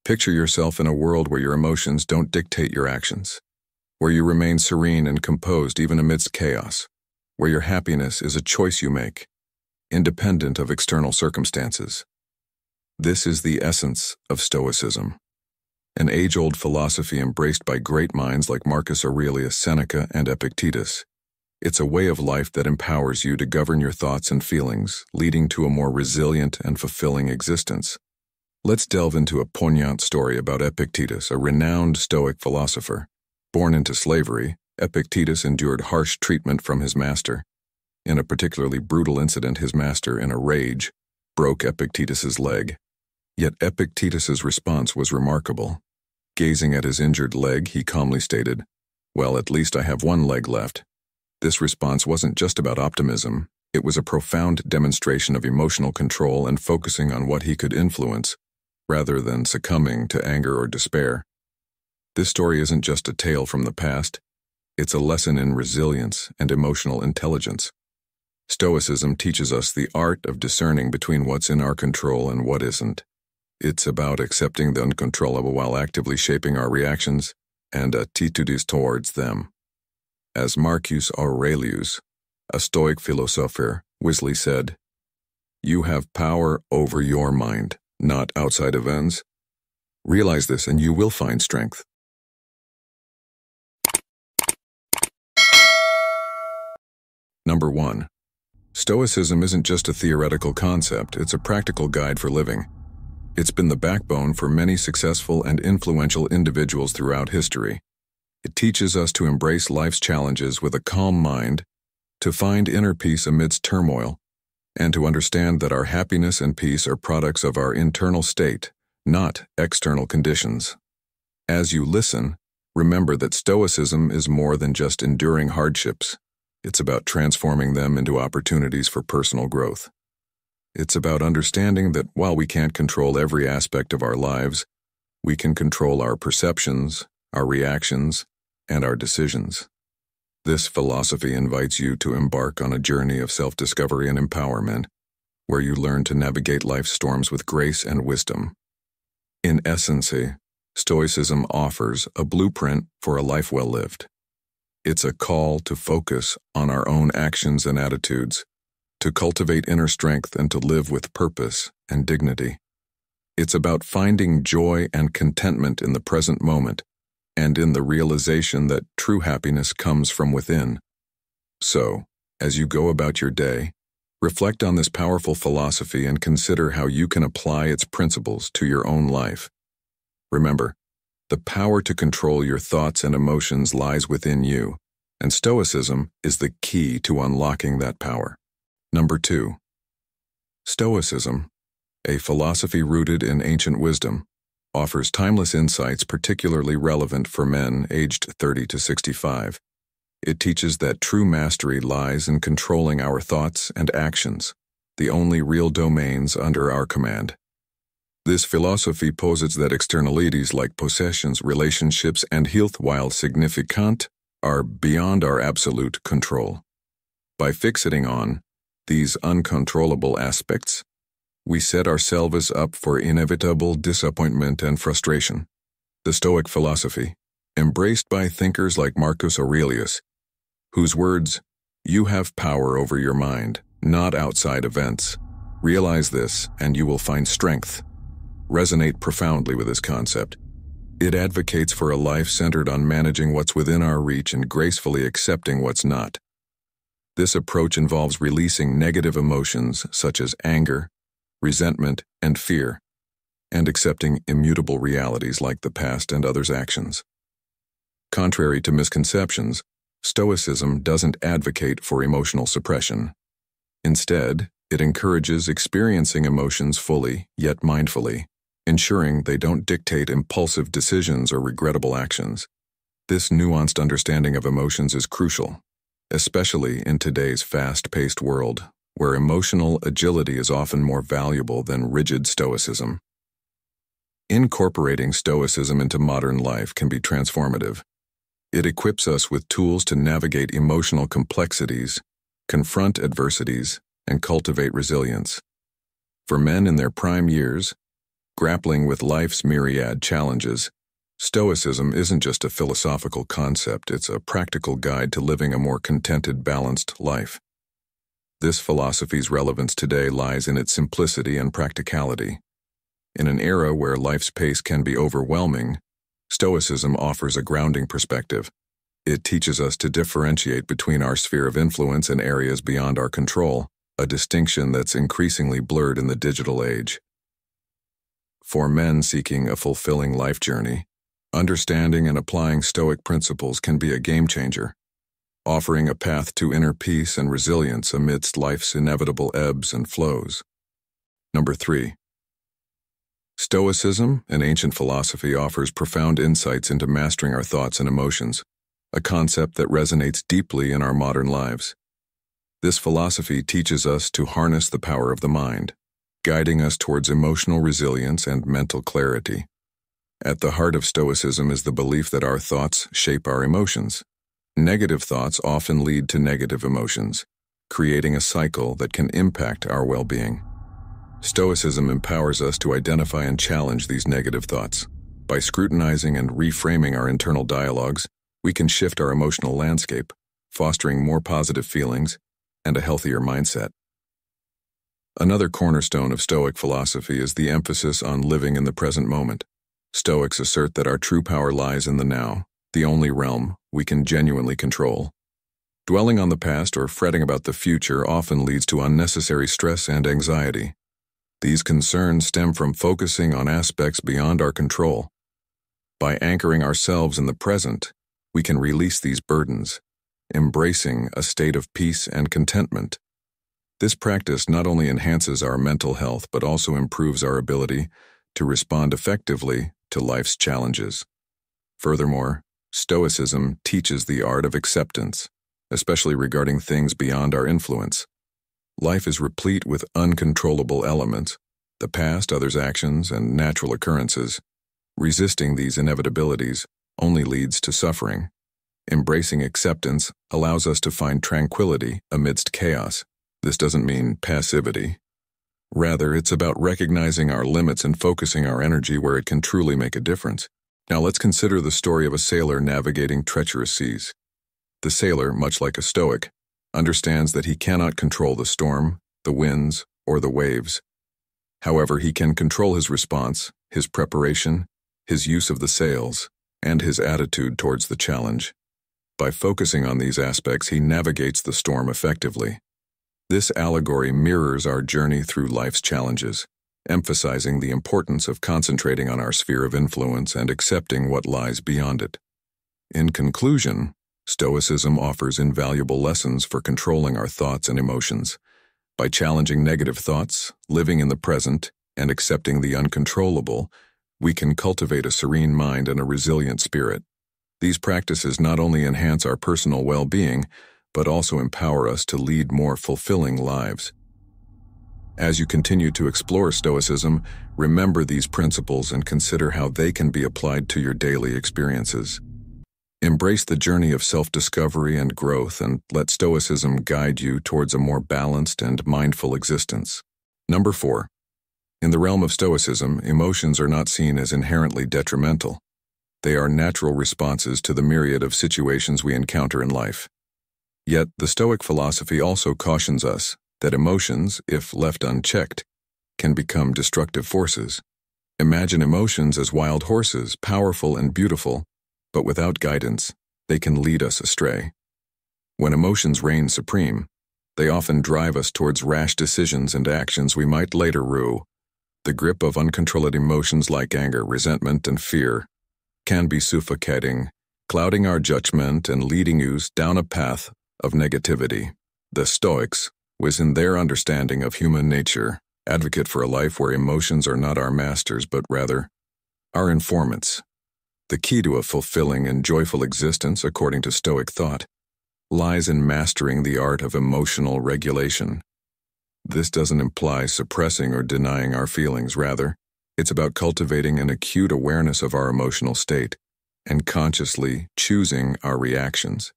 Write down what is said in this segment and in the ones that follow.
Picture yourself in a world where your emotions don't dictate your actions, where you remain serene and composed even amidst chaos, where your happiness is a choice you make, independent of external circumstances. This is the essence of Stoicism, an age-old philosophy embraced by great minds like Marcus Aurelius Seneca and Epictetus. It's a way of life that empowers you to govern your thoughts and feelings, leading to a more resilient and fulfilling existence. Let's delve into a poignant story about Epictetus, a renowned Stoic philosopher. Born into slavery, Epictetus endured harsh treatment from his master. In a particularly brutal incident, his master, in a rage, broke Epictetus's leg. Yet Epictetus's response was remarkable. Gazing at his injured leg, he calmly stated, "Well, at least I have one leg left." This response wasn't just about optimism. It was a profound demonstration of emotional control and focusing on what he could influence, rather than succumbing to anger or despair. This story isn't just a tale from the past. It's a lesson in resilience and emotional intelligence. Stoicism teaches us the art of discerning between what's in our control and what isn't. It's about accepting the uncontrollable while actively shaping our reactions and attitudes towards them. As Marcus Aurelius, a Stoic philosopher, wisely said, "You have power over your mind, not outside events. Realize this and you will find strength." Number 1. Stoicism isn't just a theoretical concept, it's a practical guide for living. It's been the backbone for many successful and influential individuals throughout history. It teaches us to embrace life's challenges with a calm mind, to find inner peace amidst turmoil, and to understand that our happiness and peace are products of our internal state, not external conditions. As you listen, remember that Stoicism is more than just enduring hardships. It's about transforming them into opportunities for personal growth. It's about understanding that while we can't control every aspect of our lives, we can control our perceptions, our reactions, and our decisions. This philosophy invites you to embark on a journey of self-discovery and empowerment, where you learn to navigate life's storms with grace and wisdom. In essence, Stoicism offers a blueprint for a life well lived. It's a call to focus on our own actions and attitudes, to cultivate inner strength and to live with purpose and dignity. It's about finding joy and contentment in the present moment, and in the realization that true happiness comes from within. So, as you go about your day, reflect on this powerful philosophy and consider how you can apply its principles to your own life. Remember, the power to control your thoughts and emotions lies within you, and Stoicism is the key to unlocking that power. Number 2. Stoicism, a philosophy rooted in ancient wisdom, offers timeless insights particularly relevant for men aged 30 to 65. It teaches that true mastery lies in controlling our thoughts and actions, the only real domains under our command. This philosophy posits that externalities like possessions, relationships, and health, while significant, are beyond our absolute control. By fixating on these uncontrollable aspects, we set ourselves up for inevitable disappointment and frustration. The Stoic philosophy, embraced by thinkers like Marcus Aurelius, whose words, "You have power over your mind, not outside events. Realize this and you will find strength," resonate profoundly with this concept. It advocates for a life centered on managing what's within our reach and gracefully accepting what's not. This approach involves releasing negative emotions such as anger, resentment, and fear, and accepting immutable realities like the past and others' actions. Contrary to misconceptions, Stoicism doesn't advocate for emotional suppression. Instead, it encourages experiencing emotions fully, yet mindfully, ensuring they don't dictate impulsive decisions or regrettable actions. This nuanced understanding of emotions is crucial, especially in today's fast-paced world, where emotional agility is often more valuable than rigid stoicism. Incorporating Stoicism into modern life can be transformative. It equips us with tools to navigate emotional complexities, confront adversities, and cultivate resilience. For men in their prime years, Grappling with life's myriad challenges, Stoicism isn't just a philosophical concept, it's a practical guide to living a more contented, balanced life. This philosophy's relevance today lies in its simplicity and practicality. In an era where life's pace can be overwhelming, Stoicism offers a grounding perspective. It teaches us to differentiate between our sphere of influence and areas beyond our control, a distinction that's increasingly blurred in the digital age. For men seeking a fulfilling life journey, understanding and applying Stoic principles can be a game changer, offering a path to inner peace and resilience amidst life's inevitable ebbs and flows. Number 3. Stoicism, an ancient philosophy, offers profound insights into mastering our thoughts and emotions, a concept that resonates deeply in our modern lives. This philosophy teaches us to harness the power of the mind, guiding us towards emotional resilience and mental clarity. At the heart of Stoicism is the belief that our thoughts shape our emotions. Negative thoughts often lead to negative emotions, creating a cycle that can impact our well-being. Stoicism empowers us to identify and challenge these negative thoughts. By scrutinizing and reframing our internal dialogues, we can shift our emotional landscape, fostering more positive feelings and a healthier mindset. Another cornerstone of Stoic philosophy is the emphasis on living in the present moment. Stoics assert that our true power lies in the now, the only realm we can genuinely control. Dwelling on the past or fretting about the future often leads to unnecessary stress and anxiety. These concerns stem from focusing on aspects beyond our control. By anchoring ourselves in the present, we can release these burdens, embracing a state of peace and contentment. This practice not only enhances our mental health but also improves our ability to respond effectively to life's challenges. Furthermore, Stoicism teaches the art of acceptance, especially regarding things beyond our influence. Life is replete with uncontrollable elements, the past, others' actions, and natural occurrences. Resisting these inevitabilities only leads to suffering. Embracing acceptance allows us to find tranquility amidst chaos. This doesn't mean passivity. Rather, it's about recognizing our limits and focusing our energy where it can truly make a difference. Now let's consider the story of a sailor navigating treacherous seas. The sailor, much like a Stoic, understands that he cannot control the storm, the winds, or the waves. However, he can control his response, his preparation, his use of the sails, and his attitude towards the challenge. By focusing on these aspects, he navigates the storm effectively. This allegory mirrors our journey through life's challenges, emphasizing the importance of concentrating on our sphere of influence and accepting what lies beyond it. In conclusion, Stoicism offers invaluable lessons for controlling our thoughts and emotions. By challenging negative thoughts, living in the present, and accepting the uncontrollable, we can cultivate a serene mind and a resilient spirit. These practices not only enhance our personal well-being, but also empower us to lead more fulfilling lives. As you continue to explore Stoicism, remember these principles and consider how they can be applied to your daily experiences. Embrace the journey of self-discovery and growth, and let Stoicism guide you towards a more balanced and mindful existence. Number 4. In the realm of Stoicism, emotions are not seen as inherently detrimental. They are natural responses to the myriad of situations we encounter in life. Yet, the Stoic philosophy also cautions us that emotions, if left unchecked, can become destructive forces. Imagine emotions as wild horses, powerful and beautiful, but without guidance, they can lead us astray. When emotions reign supreme, they often drive us towards rash decisions and actions we might later rue. The grip of uncontrolled emotions like anger, resentment, and fear can be suffocating, clouding our judgment and leading us down a path of negativity. The Stoics, within their understanding of human nature, advocate for a life where emotions are not our masters but rather our informants. The key to a fulfilling and joyful existence, according to Stoic thought, lies in mastering the art of emotional regulation. This doesn't imply suppressing or denying our feelings. Rather, it's about cultivating an acute awareness of our emotional state and consciously choosing our reactions.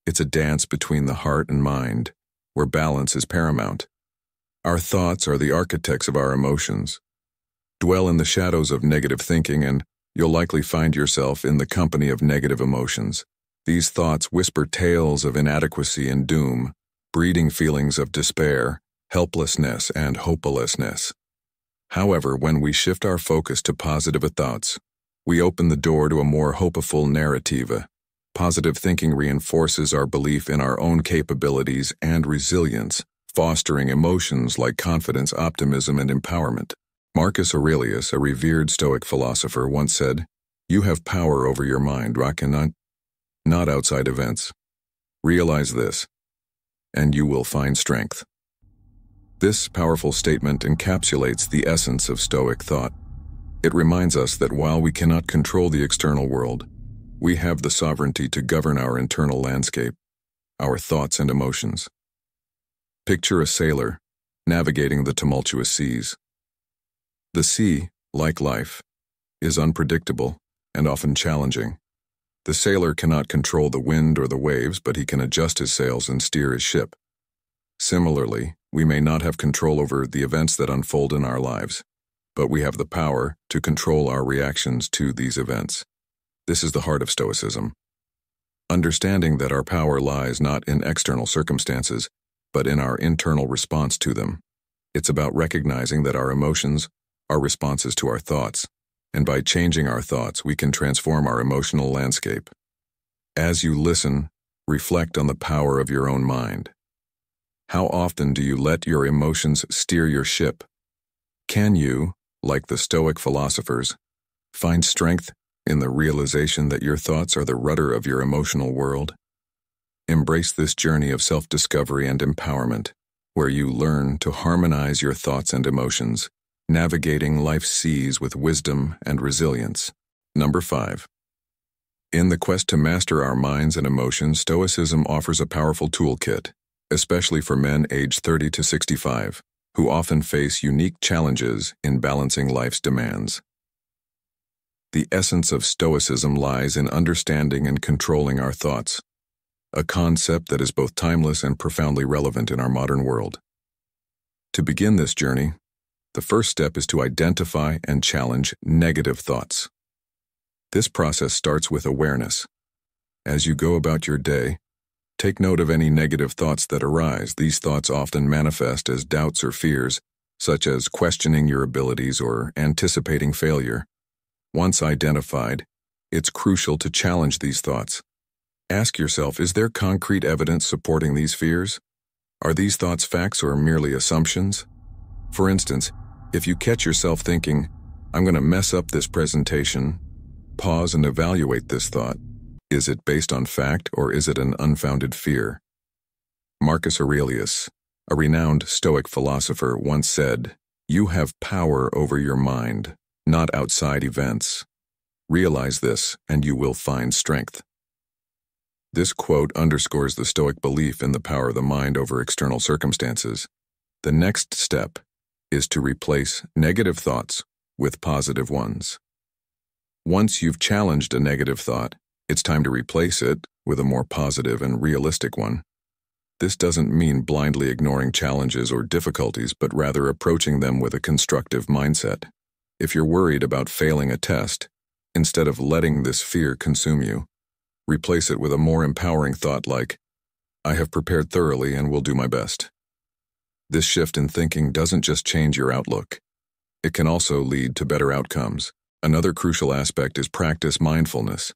It's a dance between the heart and mind, where balance is paramount. Our thoughts are the architects of our emotions. Dwell in the shadows of negative thinking and you'll likely find yourself in the company of negative emotions. These thoughts whisper tales of inadequacy and doom, breeding feelings of despair, helplessness, and hopelessness. However, when we shift our focus to positive thoughts, we open the door to a more hopeful narrative. Positive thinking reinforces our belief in our own capabilities and resilience, fostering emotions like confidence, optimism, and empowerment. Marcus Aurelius, a revered Stoic philosopher, once said, "You have power over your mind, not outside events. Realize this, and you will find strength." This powerful statement encapsulates the essence of Stoic thought. It reminds us that while we cannot control the external world, we have the sovereignty to govern our internal landscape, our thoughts and emotions. Picture a sailor navigating the tumultuous seas. The sea, like life, is unpredictable and often challenging. The sailor cannot control the wind or the waves, but he can adjust his sails and steer his ship. Similarly, we may not have control over the events that unfold in our lives, but we have the power to control our reactions to these events. This is the heart of Stoicism. Understanding that our power lies not in external circumstances, but in our internal response to them. It's about recognizing that our emotions are responses to our thoughts, and by changing our thoughts, we can transform our emotional landscape. As you listen, reflect on the power of your own mind. How often do you let your emotions steer your ship? Can you, like the Stoic philosophers, find strength in the realization that your thoughts are the rudder of your emotional world? Embrace this journey of self-discovery and empowerment, where you learn to harmonize your thoughts and emotions, navigating life's seas with wisdom and resilience. Number 5. In the quest to master our minds and emotions, Stoicism offers a powerful toolkit, especially for men aged 30 to 65, who often face unique challenges in balancing life's demands. The essence of Stoicism lies in understanding and controlling our thoughts, a concept that is both timeless and profoundly relevant in our modern world. To begin this journey, the first step is to identify and challenge negative thoughts. This process starts with awareness. As you go about your day, take note of any negative thoughts that arise. These thoughts often manifest as doubts or fears, such as questioning your abilities or anticipating failure. Once identified, it's crucial to challenge these thoughts. Ask yourself, is there concrete evidence supporting these fears? Are these thoughts facts or merely assumptions? For instance, if you catch yourself thinking, "I'm going to mess up this presentation," pause and evaluate this thought. Is it based on fact or is it an unfounded fear? Marcus Aurelius, a renowned Stoic philosopher, once said, "You have power over your mind, not outside events. Realize this and you will find strength." This quote underscores the Stoic belief in the power of the mind over external circumstances. The next step is to replace negative thoughts with positive ones. Once you've challenged a negative thought, it's time to replace it with a more positive and realistic one. This doesn't mean blindly ignoring challenges or difficulties, but rather approaching them with a constructive mindset. If you're worried about failing a test, instead of letting this fear consume you, replace it with a more empowering thought like, "I have prepared thoroughly and will do my best." This shift in thinking doesn't just change your outlook. It can also lead to better outcomes. Another crucial aspect is practice mindfulness.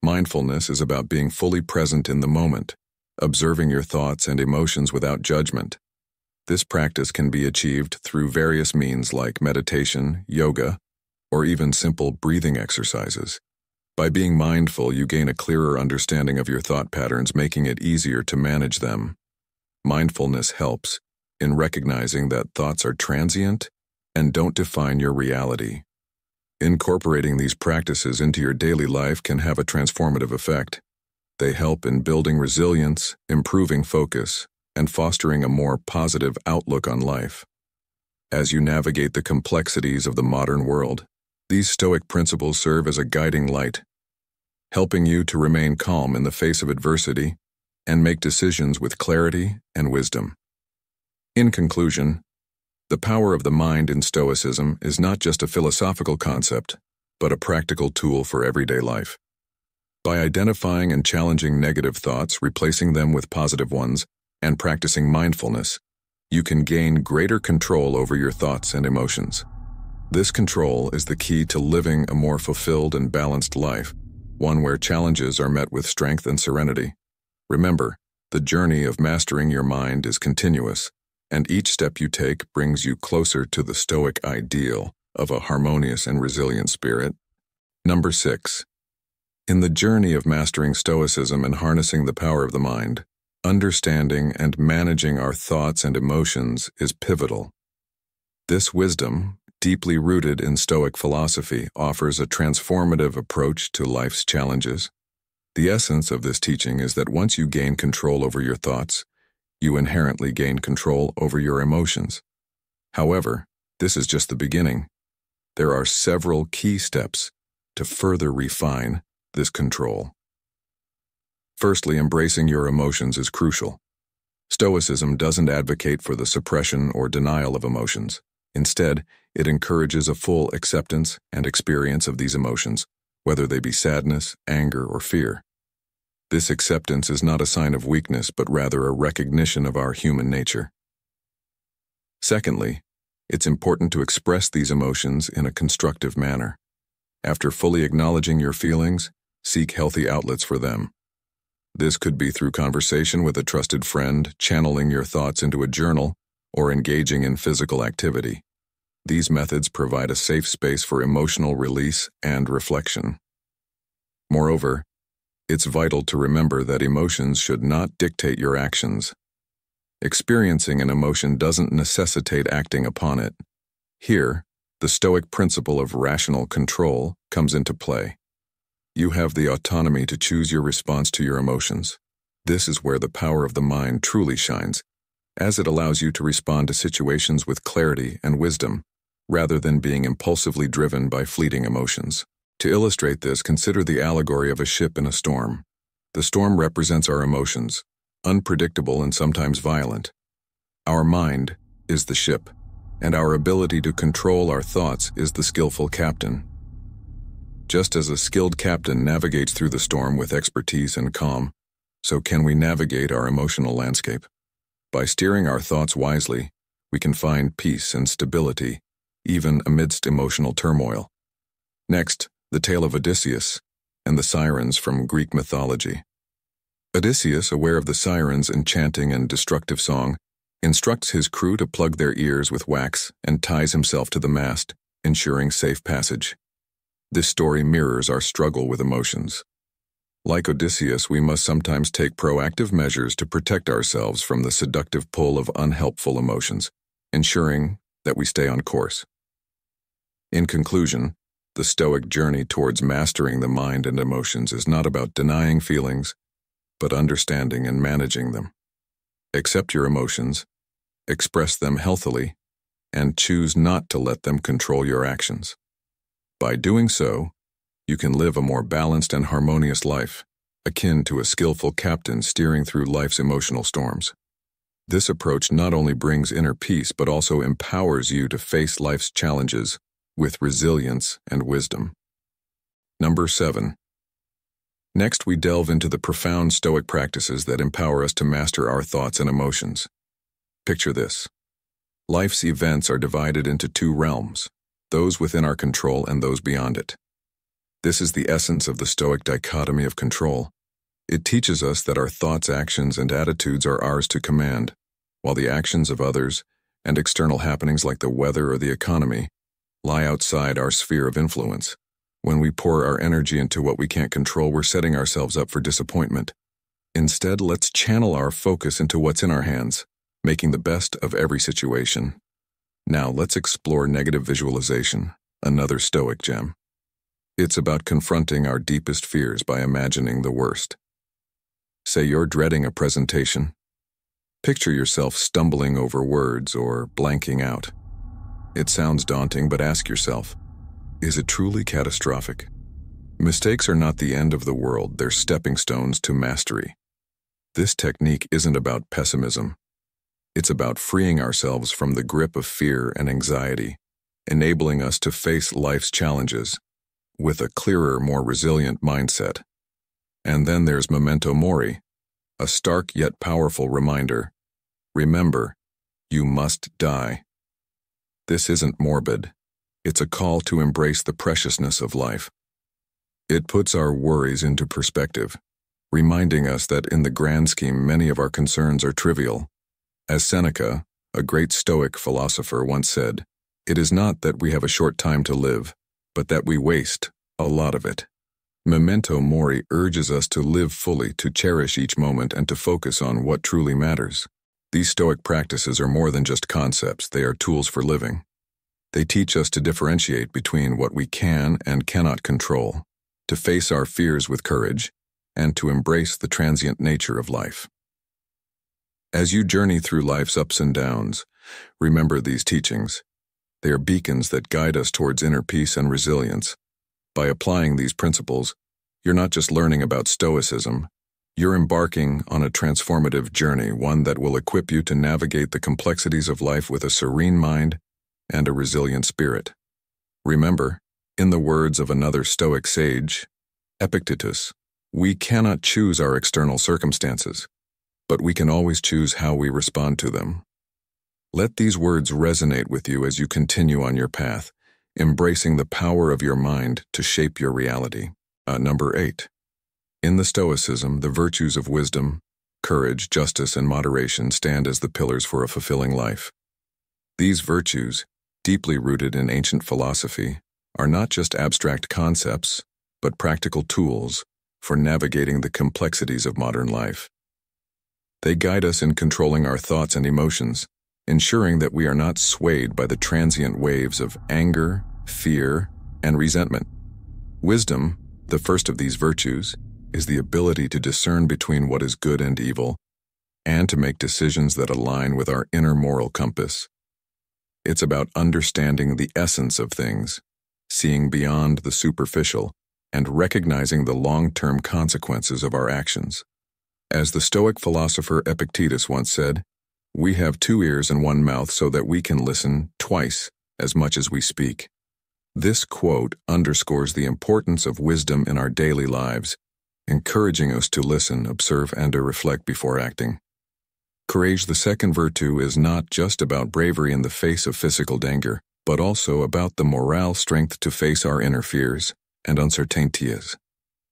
Mindfulness is about being fully present in the moment, observing your thoughts and emotions without judgment. This practice can be achieved through various means like meditation, yoga, or even simple breathing exercises. By being mindful, you gain a clearer understanding of your thought patterns, making it easier to manage them. Mindfulness helps in recognizing that thoughts are transient and don't define your reality. Incorporating these practices into your daily life can have a transformative effect. They help in building resilience, improving focus, and fostering a more positive outlook on life. As you navigate the complexities of the modern world, these Stoic principles serve as a guiding light, helping you to remain calm in the face of adversity and make decisions with clarity and wisdom. In conclusion, The power of the mind in Stoicism is not just a philosophical concept, but a practical tool for everyday life. By identifying and challenging negative thoughts, replacing them with positive ones, and practicing mindfulness, you can gain greater control over your thoughts and emotions. This control is the key to living a more fulfilled and balanced life, one where challenges are met with strength and serenity. Remember, the journey of mastering your mind is continuous, and each step you take brings you closer to the Stoic ideal of a harmonious and resilient spirit. Number 6. In the journey of mastering Stoicism and harnessing the power of the mind, understanding and managing our thoughts and emotions is pivotal. This wisdom, deeply rooted in Stoic philosophy, offers a transformative approach to life's challenges. The essence of this teaching is that once you gain control over your thoughts, you inherently gain control over your emotions. However, this is just the beginning. There are several key steps to further refine this control. Firstly, embracing your emotions is crucial. Stoicism doesn't advocate for the suppression or denial of emotions. Instead, it encourages a full acceptance and experience of these emotions, whether they be sadness, anger, or fear. This acceptance is not a sign of weakness, but rather a recognition of our human nature. Secondly, it's important to express these emotions in a constructive manner. After fully acknowledging your feelings, seek healthy outlets for them. This could be through conversation with a trusted friend, channeling your thoughts into a journal, or engaging in physical activity. These methods provide a safe space for emotional release and reflection. Moreover, it's vital to remember that emotions should not dictate your actions. Experiencing an emotion doesn't necessitate acting upon it. Here, the Stoic principle of rational control comes into play. You have the autonomy to choose your response to your emotions. This is where the power of the mind truly shines, as it allows you to respond to situations with clarity and wisdom, rather than being impulsively driven by fleeting emotions. To illustrate this, consider the allegory of a ship in a storm. The storm represents our emotions, unpredictable and sometimes violent. Our mind is the ship, and our ability to control our thoughts is the skillful captain. Just as a skilled captain navigates through the storm with expertise and calm, so can we navigate our emotional landscape. By steering our thoughts wisely, we can find peace and stability, even amidst emotional turmoil. Next, the tale of Odysseus and the sirens from Greek mythology. Odysseus, aware of the sirens' enchanting and destructive song, instructs his crew to plug their ears with wax and ties himself to the mast, ensuring safe passage. This story mirrors our struggle with emotions. Like Odysseus, we must sometimes take proactive measures to protect ourselves from the seductive pull of unhelpful emotions, ensuring that we stay on course. In conclusion, the Stoic journey towards mastering the mind and emotions is not about denying feelings, but understanding and managing them. Accept your emotions, express them healthily, and choose not to let them control your actions. By doing so, you can live a more balanced and harmonious life, akin to a skillful captain steering through life's emotional storms. This approach not only brings inner peace, but also empowers you to face life's challenges with resilience and wisdom. Number 7. Next, we delve into the profound Stoic practices that empower us to master our thoughts and emotions. Picture this. Life's events are divided into two realms, those within our control and those beyond it. This is the essence of the Stoic dichotomy of control. It teaches us that our thoughts, actions, and attitudes are ours to command, while the actions of others and external happenings like the weather or the economy lie outside our sphere of influence. When we pour our energy into what we can't control, we're setting ourselves up for disappointment. Instead, let's channel our focus into what's in our hands, making the best of every situation. Now, let's explore negative visualization, another Stoic gem. It's about confronting our deepest fears by imagining the worst. Say you're dreading a presentation. Picture yourself stumbling over words or blanking out. It sounds daunting, but ask yourself, is it truly catastrophic? Mistakes are not the end of the world, they're stepping stones to mastery. This technique isn't about pessimism. It's about freeing ourselves from the grip of fear and anxiety, enabling us to face life's challenges with a clearer, more resilient mindset. And then there's memento mori, a stark yet powerful reminder. Remember, you must die. This isn't morbid. It's a call to embrace the preciousness of life. It puts our worries into perspective, reminding us that in the grand scheme many of our concerns are trivial. As Seneca, a great Stoic philosopher, once said, "It is not that we have a short time to live, but that we waste a lot of it." Memento mori urges us to live fully, to cherish each moment, and to focus on what truly matters. These Stoic practices are more than just concepts, they are tools for living. They teach us to differentiate between what we can and cannot control, to face our fears with courage, and to embrace the transient nature of life. As you journey through life's ups and downs, remember these teachings. They are beacons that guide us towards inner peace and resilience. By applying these principles, you're not just learning about Stoicism, you're embarking on a transformative journey, one that will equip you to navigate the complexities of life with a serene mind and a resilient spirit. Remember, in the words of another Stoic sage, Epictetus, we cannot choose our external circumstances, but we can always choose how we respond to them. Let these words resonate with you as you continue on your path, embracing the power of your mind to shape your reality. Number 8. In the Stoicism, the virtues of wisdom, courage, justice, and moderation stand as the pillars for a fulfilling life. These virtues, deeply rooted in ancient philosophy, are not just abstract concepts, but practical tools for navigating the complexities of modern life. They guide us in controlling our thoughts and emotions, ensuring that we are not swayed by the transient waves of anger, fear, and resentment. Wisdom, the first of these virtues, is the ability to discern between what is good and evil, and to make decisions that align with our inner moral compass. It's about understanding the essence of things, seeing beyond the superficial, and recognizing the long-term consequences of our actions. As the Stoic philosopher Epictetus once said, "We have 2 ears and 1 mouth so that we can listen twice as much as we speak." This quote underscores the importance of wisdom in our daily lives, encouraging us to listen, observe, and to reflect before acting. Courage, the second virtue, is not just about bravery in the face of physical danger, but also about the moral strength to face our inner fears and uncertainties.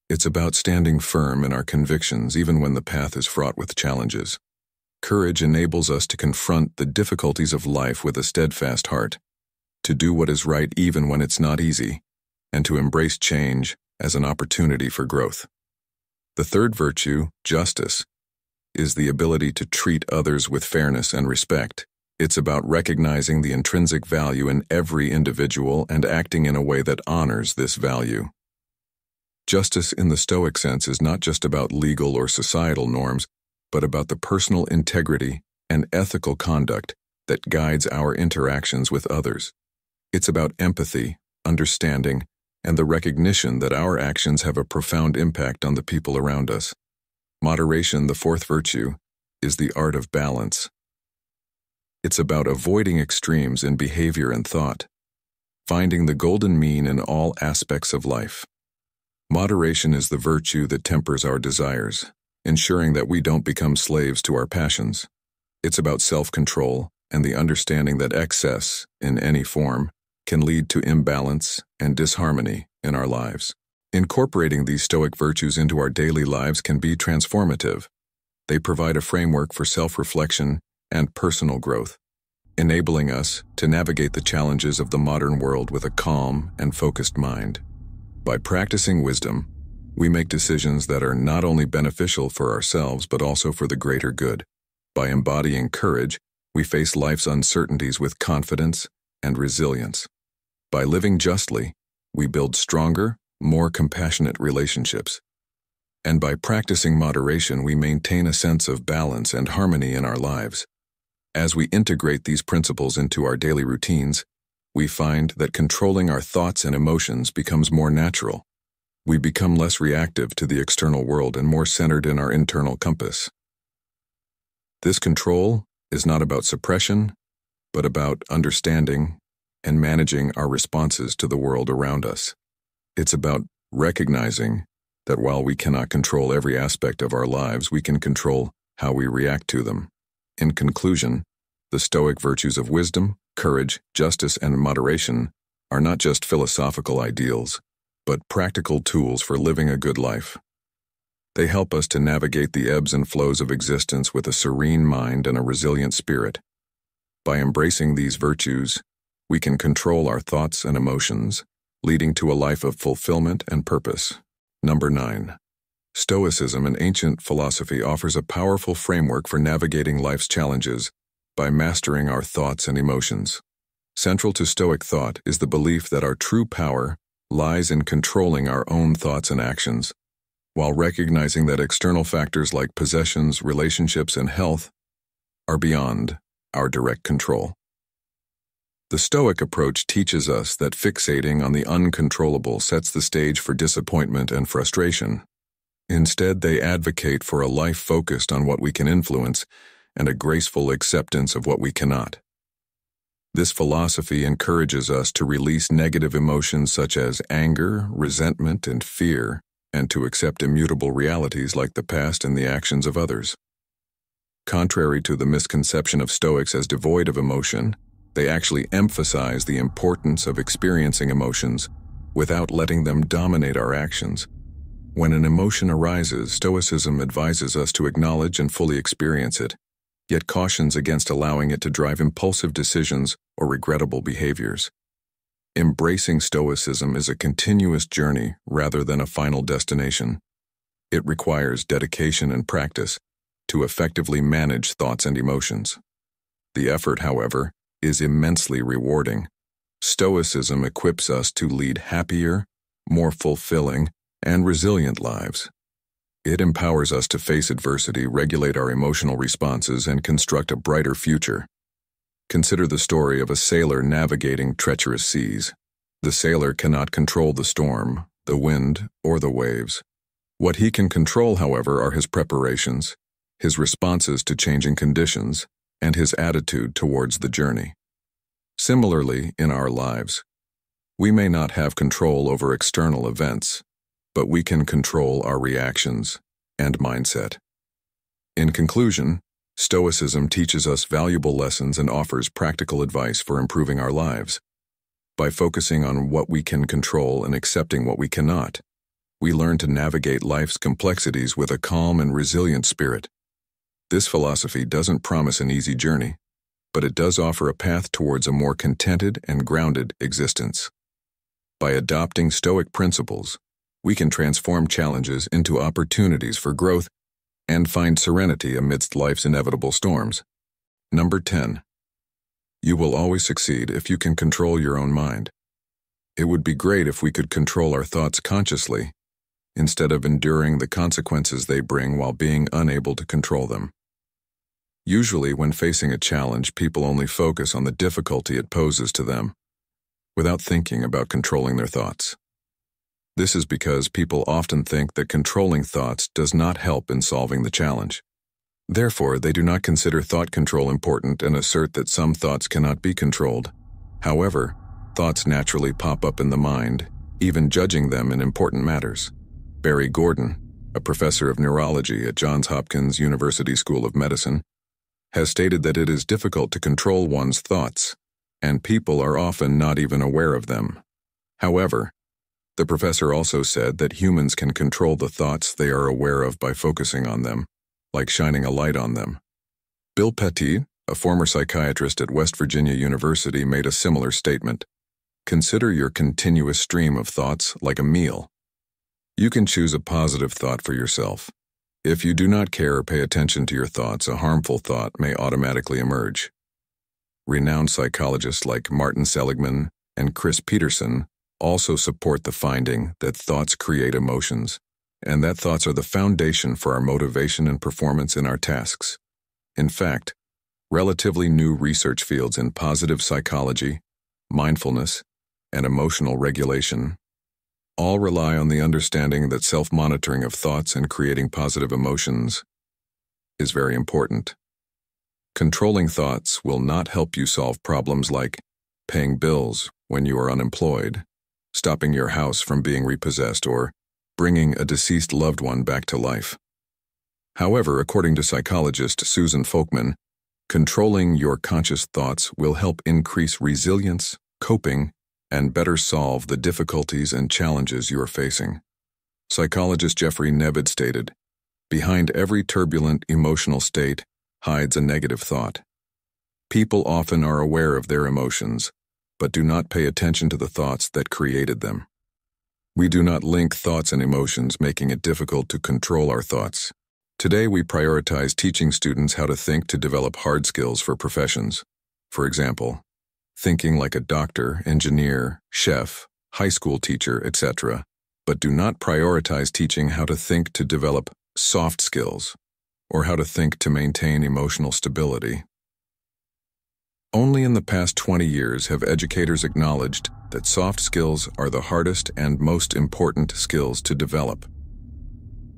It's about standing firm in our convictions even when the path is fraught with challenges. Courage enables us to confront the difficulties of life with a steadfast heart, to do what is right even when it's not easy, and to embrace change as an opportunity for growth. The third virtue, justice, is the ability to treat others with fairness and respect. It's about recognizing the intrinsic value in every individual and acting in a way that honors this value. Justice in the Stoic sense is not just about legal or societal norms, but about the personal integrity and ethical conduct that guides our interactions with others. It's about empathy, understanding, and the recognition that our actions have a profound impact on the people around us. Moderation, the fourth virtue, is the art of balance. It's about avoiding extremes in behavior and thought, finding the golden mean in all aspects of life. Moderation is the virtue that tempers our desires, ensuring that we don't become slaves to our passions. It's about self-control and the understanding that excess, in any form, can lead to imbalance and disharmony in our lives. Incorporating these Stoic virtues into our daily lives can be transformative. They provide a framework for self-reflection and personal growth, enabling us to navigate the challenges of the modern world with a calm and focused mind. By practicing wisdom, we make decisions that are not only beneficial for ourselves but also for the greater good. By embodying courage, we face life's uncertainties with confidence and resilience. By living justly, we build stronger, more compassionate relationships. And by practicing moderation, we maintain a sense of balance and harmony in our lives. As we integrate these principles into our daily routines, we find that controlling our thoughts and emotions becomes more natural. We become less reactive to the external world and more centered in our internal compass. This control is not about suppression, but about understanding and managing our responses to the world around us. It's about recognizing that while we cannot control every aspect of our lives, we can control how we react to them. In conclusion, the Stoic virtues of wisdom, courage, justice, and moderation are not just philosophical ideals, but practical tools for living a good life. They help us to navigate the ebbs and flows of existence with a serene mind and a resilient spirit. By embracing these virtues, we can control our thoughts and emotions, leading to a life of fulfillment and purpose. Number 9. Stoicism, an ancient philosophy, offers a powerful framework for navigating life's challenges by mastering our thoughts and emotions. Central to Stoic thought is the belief that our true power lies in controlling our own thoughts and actions, while recognizing that external factors like possessions, relationships, and health are beyond our direct control. The Stoic approach teaches us that fixating on the uncontrollable sets the stage for disappointment and frustration. Instead, they advocate for a life focused on what we can influence and a graceful acceptance of what we cannot. This philosophy encourages us to release negative emotions such as anger, resentment, and fear, and to accept immutable realities like the past and the actions of others. Contrary to the misconception of Stoics as devoid of emotion, they actually emphasize the importance of experiencing emotions without letting them dominate our actions. When an emotion arises, Stoicism advises us to acknowledge and fully experience it, yet cautions against allowing it to drive impulsive decisions or regrettable behaviors. Embracing Stoicism is a continuous journey rather than a final destination. It requires dedication and practice to effectively manage thoughts and emotions. The effort, however, is immensely rewarding. Stoicism equips us to lead happier, more fulfilling, and resilient lives. It empowers us to face adversity, regulate our emotional responses, and construct a brighter future. Consider the story of a sailor navigating treacherous seas. The sailor cannot control the storm, the wind, or the waves. What he can control, however, are his preparations, his responses to changing conditions, and his attitude towards the journey. Similarly, in our lives, we may not have control over external events, but we can control our reactions and mindset. In conclusion, Stoicism teaches us valuable lessons and offers practical advice for improving our lives. By focusing on what we can control and accepting what we cannot, we learn to navigate life's complexities with a calm and resilient spirit. This philosophy doesn't promise an easy journey, but it does offer a path towards a more contented and grounded existence. By adopting Stoic principles, we can transform challenges into opportunities for growth and find serenity amidst life's inevitable storms. Number 10. You will always succeed if you can control your own mind. It would be great if we could control our thoughts consciously, instead of enduring the consequences they bring while being unable to control them. Usually, when facing a challenge, people only focus on the difficulty it poses to them, without thinking about controlling their thoughts. This is because people often think that controlling thoughts does not help in solving the challenge. Therefore, they do not consider thought control important and assert that some thoughts cannot be controlled. However, thoughts naturally pop up in the mind, even judging them in important matters. Barry Gordon, a professor of neurology at Johns Hopkins University School of Medicine, has stated that it is difficult to control one's thoughts, and people are often not even aware of them. However, the professor also said that humans can control the thoughts they are aware of by focusing on them, like shining a light on them. Bill Petit, a former psychiatrist at West Virginia University, made a similar statement. Consider your continuous stream of thoughts like a meal. You can choose a positive thought for yourself. If you do not care or pay attention to your thoughts, a harmful thought may automatically emerge. Renowned psychologists like Martin Seligman and Chris Peterson also support the finding that thoughts create emotions, and that thoughts are the foundation for our motivation and performance in our tasks. In fact, relatively new research fields in positive psychology, mindfulness, and emotional regulation all rely on the understanding that self-monitoring of thoughts and creating positive emotions is very important. Controlling thoughts will not help you solve problems like paying bills when you are unemployed, stopping your house from being repossessed, or bringing a deceased loved one back to life. However, according to psychologist Susan Folkman, controlling your conscious thoughts will help increase resilience, coping, and better solve the difficulties and challenges you are facing. Psychologist Jeffrey Nevid stated, "Behind every turbulent emotional state hides a negative thought. People often are aware of their emotions, but do not pay attention to the thoughts that created them. We do not link thoughts and emotions, making it difficult to control our thoughts. Today we prioritize teaching students how to think to develop hard skills for professions. For example, thinking like a doctor, engineer, chef, high school teacher, etc., but do not prioritize teaching how to think to develop soft skills, or how to think to maintain emotional stability." Only in the past 20 years have educators acknowledged that soft skills are the hardest and most important skills to develop.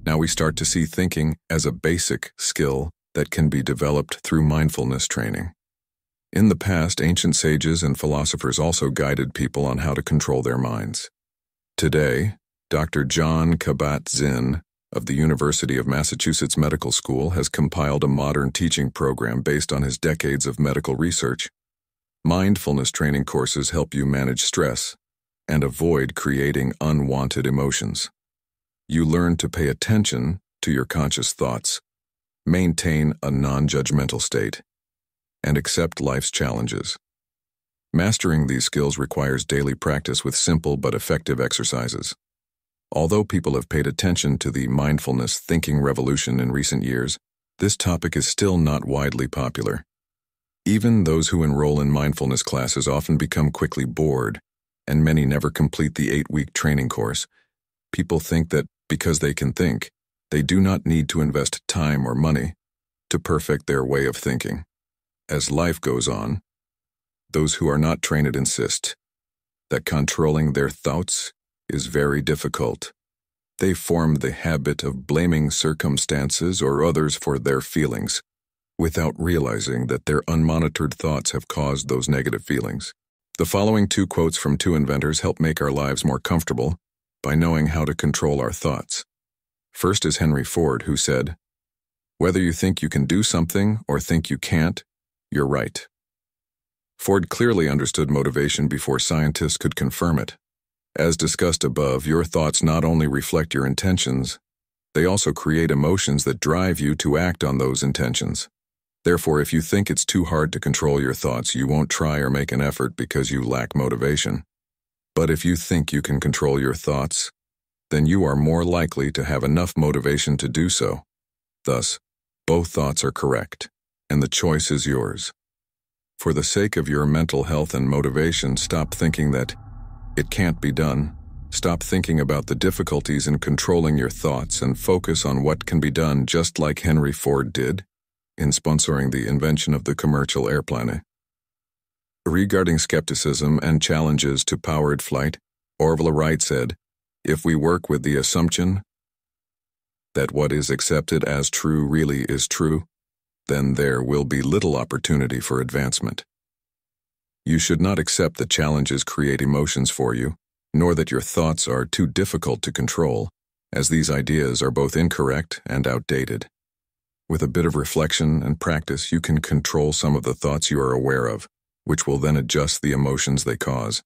Now we start to see thinking as a basic skill that can be developed through mindfulness training. In the past, ancient sages and philosophers also guided people on how to control their minds. Today, Dr. John Kabat-Zinn of the University of Massachusetts Medical School has compiled a modern teaching program based on his decades of medical research. Mindfulness training courses help you manage stress and avoid creating unwanted emotions. You learn to pay attention to your conscious thoughts, maintain a non-judgmental state, and accept life's challenges. Mastering these skills requires daily practice with simple but effective exercises. Although people have paid attention to the mindfulness thinking revolution in recent years, this topic is still not widely popular. Even those who enroll in mindfulness classes often become quickly bored, and many never complete the 8-week training course. People think that because they can think, they do not need to invest time or money to perfect their way of thinking. As life goes on, those who are not trained insist that controlling their thoughts is very difficult. They form the habit of blaming circumstances or others for their feelings, without realizing that their unmonitored thoughts have caused those negative feelings. The following 2 quotes from 2 inventors help make our lives more comfortable by knowing how to control our thoughts. First is Henry Ford, who said, "Whether you think you can do something or think you can't, you're right." Ford clearly understood motivation before scientists could confirm it. As discussed above, your thoughts not only reflect your intentions, they also create emotions that drive you to act on those intentions. Therefore, if you think it's too hard to control your thoughts, you won't try or make an effort because you lack motivation. But if you think you can control your thoughts, then you are more likely to have enough motivation to do so. Thus, both thoughts are correct, and the choice is yours. For the sake of your mental health and motivation, stop thinking that it can't be done. Stop thinking about the difficulties in controlling your thoughts and focus on what can be done, just like Henry Ford did in sponsoring the invention of the commercial airplane. Regarding skepticism and challenges to powered flight, Orville Wright said, "If we work with the assumption that what is accepted as true really is true, then there will be little opportunity for advancement." You should not accept that challenges create emotions for you, nor that your thoughts are too difficult to control, as these ideas are both incorrect and outdated. With a bit of reflection and practice, you can control some of the thoughts you are aware of, which will then adjust the emotions they cause.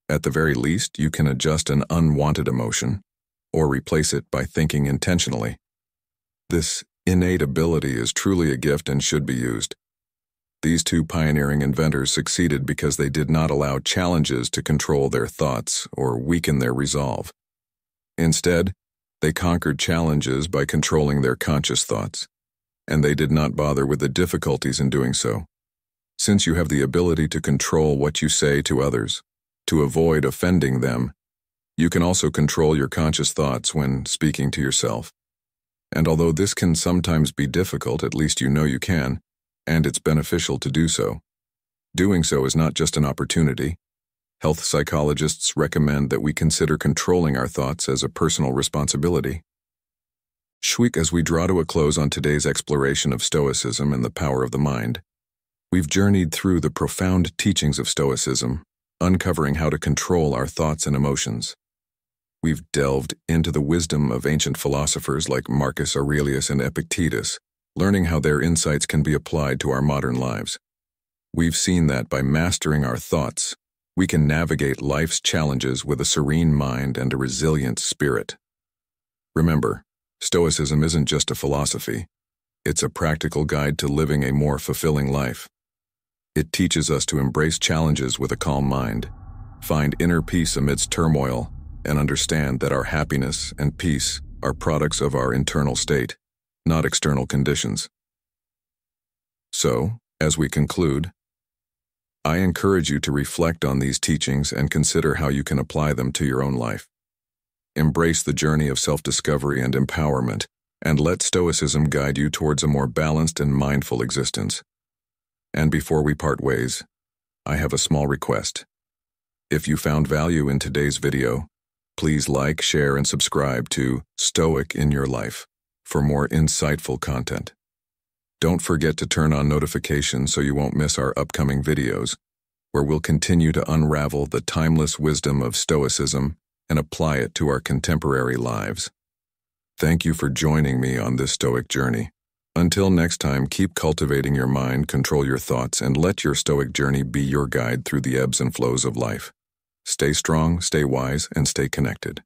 At the very least, you can adjust an unwanted emotion, or replace it by thinking intentionally. This innate ability is truly a gift and should be used. These 2 pioneering inventors succeeded because they did not allow challenges to control their thoughts or weaken their resolve. Instead, they conquered challenges by controlling their conscious thoughts, and they did not bother with the difficulties in doing so. Since you have the ability to control what you say to others, to avoid offending them, you can also control your conscious thoughts when speaking to yourself. And although this can sometimes be difficult, at least you know you can, and it's beneficial to do so. Doing so is not just an opportunity. Health psychologists recommend that we consider controlling our thoughts as a personal responsibility. STOIC, as we draw to a close on today's exploration of Stoicism and the power of the mind, we've journeyed through the profound teachings of Stoicism, uncovering how to control our thoughts and emotions. We've delved into the wisdom of ancient philosophers like Marcus Aurelius and Epictetus, learning how their insights can be applied to our modern lives. We've seen that by mastering our thoughts, we can navigate life's challenges with a serene mind and a resilient spirit. Remember, Stoicism isn't just a philosophy. It's a practical guide to living a more fulfilling life. It teaches us to embrace challenges with a calm mind, find inner peace amidst turmoil, and understand that our happiness and peace are products of our internal state, not external conditions. So, as we conclude, I encourage you to reflect on these teachings and consider how you can apply them to your own life. Embrace the journey of self-discovery and empowerment, and let Stoicism guide you towards a more balanced and mindful existence. And before we part ways, I have a small request. If you found value in today's video, please like, share, and subscribe to Stoic In Your Life for more insightful content. Don't forget to turn on notifications so you won't miss our upcoming videos, where we'll continue to unravel the timeless wisdom of Stoicism and apply it to our contemporary lives. Thank you for joining me on this Stoic journey. Until next time, keep cultivating your mind, control your thoughts, and let your Stoic journey be your guide through the ebbs and flows of life. Stay strong, stay wise, and stay connected.